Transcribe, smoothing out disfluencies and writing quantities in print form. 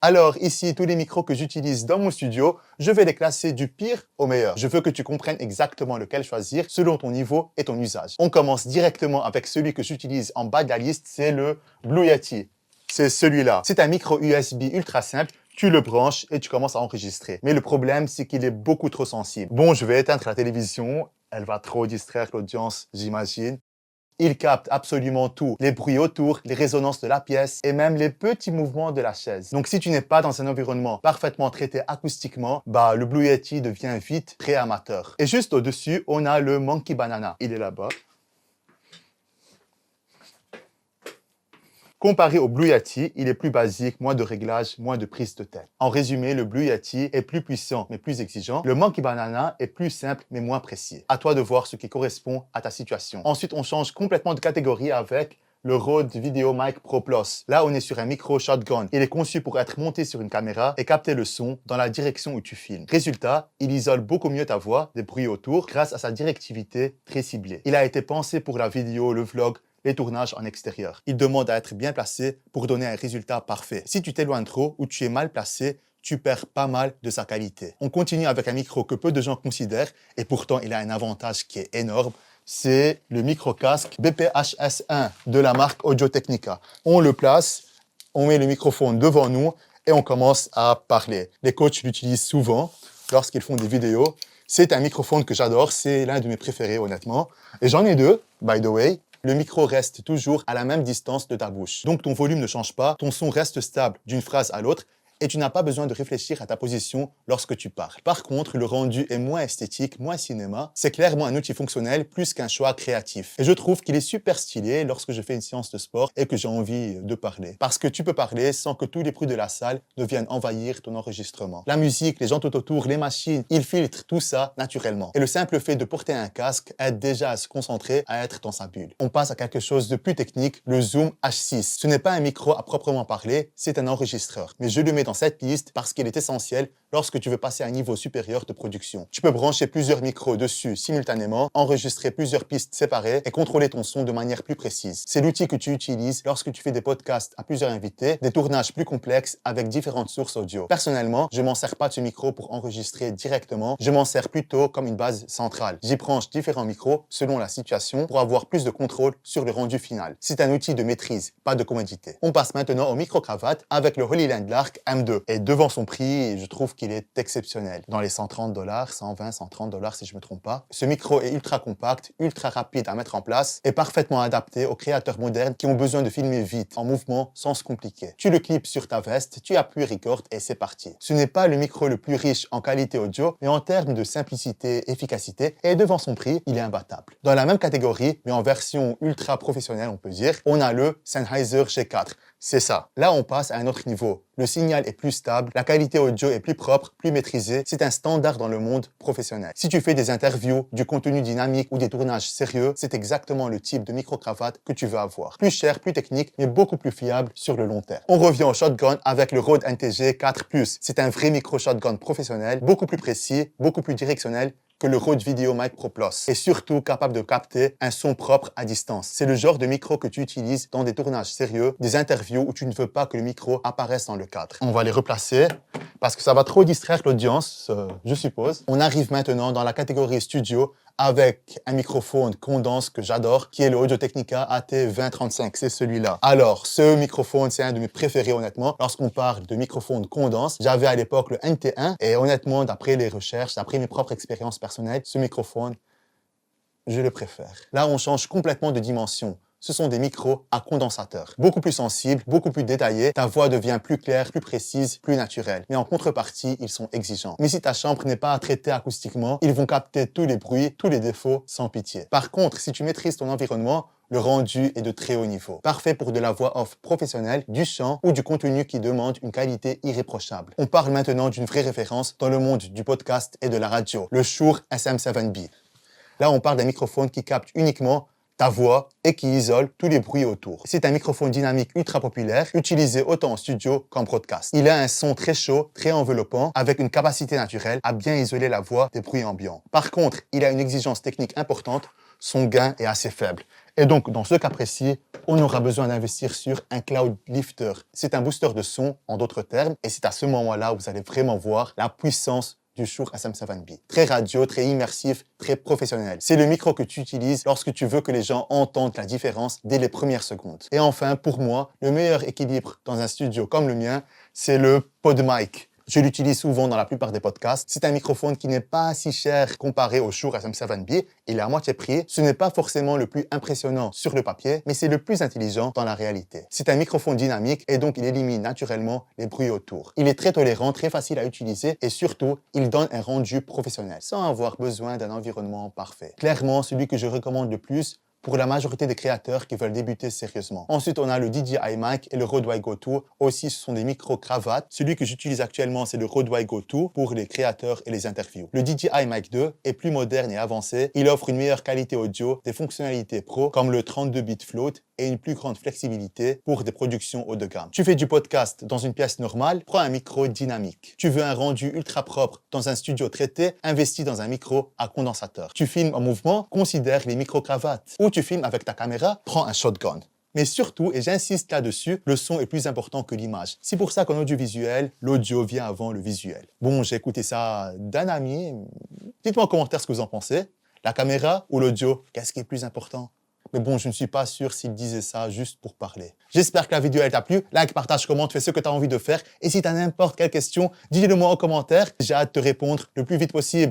Alors ici, tous les micros que j'utilise dans mon studio, je vais les classer du pire au meilleur. Je veux que tu comprennes exactement lequel choisir selon ton niveau et ton usage. On commence directement avec celui que j'utilise en bas de la liste, c'est le Blue Yeti. C'est celui-là. C'est un micro USB ultra simple. Tu le branches et tu commences à enregistrer. Mais le problème, c'est qu'il est beaucoup trop sensible. Bon, je vais éteindre la télévision. Elle va trop distraire l'audience, j'imagine. Il capte absolument tout, les bruits autour, les résonances de la pièce et même les petits mouvements de la chaise. Donc si tu n'es pas dans un environnement parfaitement traité acoustiquement, le Blue Yeti devient vite très amateur. Et juste au-dessus, on a le Monkey Banana. Il est là-bas. Comparé au Blue Yeti, il est plus basique, moins de réglages, moins de prise de tête. En résumé, le Blue Yeti est plus puissant mais plus exigeant. Le Monkey Banana est plus simple mais moins précis. À toi de voir ce qui correspond à ta situation. Ensuite, on change complètement de catégorie avec le Rode VideoMic Pro Plus. Là, on est sur un micro shotgun. Il est conçu pour être monté sur une caméra et capter le son dans la direction où tu filmes. Résultat, il isole beaucoup mieux ta voix des bruits autour grâce à sa directivité très ciblée. Il a été pensé pour la vidéo, le vlog, les tournages en extérieur. Il demande à être bien placé pour donner un résultat parfait. Si tu t'éloignes trop ou tu es mal placé, tu perds pas mal de sa qualité. On continue avec un micro que peu de gens considèrent et pourtant il a un avantage qui est énorme. C'est le micro-casque BPHS1 de la marque Audio-Technica. On le place, on met le microphone devant nous et on commence à parler. Les coachs l'utilisent souvent lorsqu'ils font des vidéos. C'est un microphone que j'adore, c'est l'un de mes préférés honnêtement. Et j'en ai deux, by the way. Le micro reste toujours à la même distance de ta bouche. Donc ton volume ne change pas, ton son reste stable d'une phrase à l'autre et tu n'as pas besoin de réfléchir à ta position lorsque tu parles. Par contre, le rendu est moins esthétique, moins cinéma. C'est clairement un outil fonctionnel plus qu'un choix créatif. Et je trouve qu'il est super stylé lorsque je fais une séance de sport et que j'ai envie de parler. Parce que tu peux parler sans que tous les bruits de la salle ne viennent envahir ton enregistrement. La musique, les gens tout autour, les machines, ils filtrent tout ça naturellement. Et le simple fait de porter un casque aide déjà à se concentrer, à être dans sa bulle. On passe à quelque chose de plus technique, le Zoom H6. Ce n'est pas un micro à proprement parler, c'est un enregistreur. Mais je le mets dans cette liste parce qu'il est essentiel lorsque tu veux passer à un niveau supérieur de production. Tu peux brancher plusieurs micros dessus simultanément, enregistrer plusieurs pistes séparées et contrôler ton son de manière plus précise. C'est l'outil que tu utilises lorsque tu fais des podcasts à plusieurs invités, des tournages plus complexes avec différentes sources audio. Personnellement, je m'en sers pas de ce micro pour enregistrer directement, je m'en sers plutôt comme une base centrale. J'y branche différents micros selon la situation pour avoir plus de contrôle sur le rendu final. C'est un outil de maîtrise, pas de commodité. On passe maintenant au micro-cravate avec le Holyland Lark M2. Et devant son prix, je trouve qu'il est exceptionnel. Dans les $130, 120, $130 si je me trompe pas. Ce micro est ultra compact, ultra rapide à mettre en place et parfaitement adapté aux créateurs modernes qui ont besoin de filmer vite, en mouvement, sans se compliquer. Tu le clips sur ta veste, tu appuies record et c'est parti. Ce n'est pas le micro le plus riche en qualité audio, mais en termes de simplicité, efficacité et devant son prix, il est imbattable. Dans la même catégorie, mais en version ultra professionnelle, on peut dire, on a le Sennheiser G4. C'est ça. Là, on passe à un autre niveau. Le signal est plus stable, la qualité audio est plus propre, plus maîtrisée. C'est un standard dans le monde professionnel. Si tu fais des interviews, du contenu dynamique ou des tournages sérieux, c'est exactement le type de micro-cravate que tu veux avoir. Plus cher, plus technique, mais beaucoup plus fiable sur le long terme. On revient au shotgun avec le Rode NTG 4+. C'est un vrai micro-shotgun professionnel, beaucoup plus précis, beaucoup plus directionnel que le Rode VideoMic Pro Plus et surtout capable de capter un son propre à distance. C'est le genre de micro que tu utilises dans des tournages sérieux, des interviews où tu ne veux pas que le micro apparaisse dans le cadre. On va les replacer parce que ça va trop distraire l'audience, je suppose. On arrive maintenant dans la catégorie studio avec un microphone condense que j'adore, qui est le Audio-Technica AT2035, c'est celui-là. Alors, ce microphone, c'est un de mes préférés, honnêtement. Lorsqu'on parle de microphone condense, j'avais à l'époque le NT1, et honnêtement, d'après les recherches, d'après mes propres expériences personnelles, ce microphone, je le préfère. Là, on change complètement de dimension. Ce sont des micros à condensateur. Beaucoup plus sensibles, beaucoup plus détaillés. Ta voix devient plus claire, plus précise, plus naturelle. Mais en contrepartie, ils sont exigeants. Mais si ta chambre n'est pas à traiter acoustiquement, ils vont capter tous les bruits, tous les défauts sans pitié. Par contre, si tu maîtrises ton environnement, le rendu est de très haut niveau. Parfait pour de la voix off professionnelle, du chant ou du contenu qui demande une qualité irréprochable. On parle maintenant d'une vraie référence dans le monde du podcast et de la radio, le Shure SM7B. Là, on parle d'un microphone qui capte uniquement ta voix et qui isole tous les bruits autour. C'est un microphone dynamique ultra populaire, utilisé autant en studio qu'en broadcast. Il a un son très chaud, très enveloppant, avec une capacité naturelle à bien isoler la voix des bruits ambiants. Par contre, il a une exigence technique importante, son gain est assez faible. Et donc, dans ce cas précis, on aura besoin d'investir sur un cloud lifter. C'est un booster de son, en d'autres termes, et c'est à ce moment-là où vous allez vraiment voir la puissance du Shure SM7B. Très radio, très immersif, très professionnel. C'est le micro que tu utilises lorsque tu veux que les gens entendent la différence dès les premières secondes. Et enfin, pour moi, le meilleur équilibre dans un studio comme le mien, c'est le PodMic. Je l'utilise souvent dans la plupart des podcasts. C'est un microphone qui n'est pas si cher comparé au Shure SM7B. Il est à moitié prix. Ce n'est pas forcément le plus impressionnant sur le papier, mais c'est le plus intelligent dans la réalité. C'est un microphone dynamique et donc il élimine naturellement les bruits autour. Il est très tolérant, très facile à utiliser et surtout, il donne un rendu professionnel sans avoir besoin d'un environnement parfait. Clairement, celui que je recommande le plus pour la majorité des créateurs qui veulent débuter sérieusement. Ensuite, on a le DJI Mic et le Rode WiGo2. Aussi, ce sont des micro-cravates. Celui que j'utilise actuellement, c'est le Rode WiGo2 pour les créateurs et les interviews. Le DJI Mic 2 est plus moderne et avancé. Il offre une meilleure qualité audio, des fonctionnalités pro comme le 32 bits float et une plus grande flexibilité pour des productions haut de gamme. Tu fais du podcast dans une pièce normale, prends un micro dynamique. Tu veux un rendu ultra propre dans un studio traité, investis dans un micro à condensateur. Tu filmes en mouvement, considère les micro-cravates. Ou tu filmes avec ta caméra, prends un shotgun. Mais surtout, et j'insiste là-dessus, le son est plus important que l'image. C'est pour ça qu'en audiovisuel, l'audio vient avant le visuel. Bon, j'ai écouté ça d'un ami. Dites-moi en commentaire ce que vous en pensez. La caméra ou l'audio, qu'est-ce qui est plus important? Mais bon, je ne suis pas sûr s'il disait ça juste pour parler. J'espère que la vidéo t'a plu. Like, partage, commente, fais ce que tu as envie de faire. Et si tu as n'importe quelle question, dis-le moi en commentaire. J'ai hâte de te répondre le plus vite possible.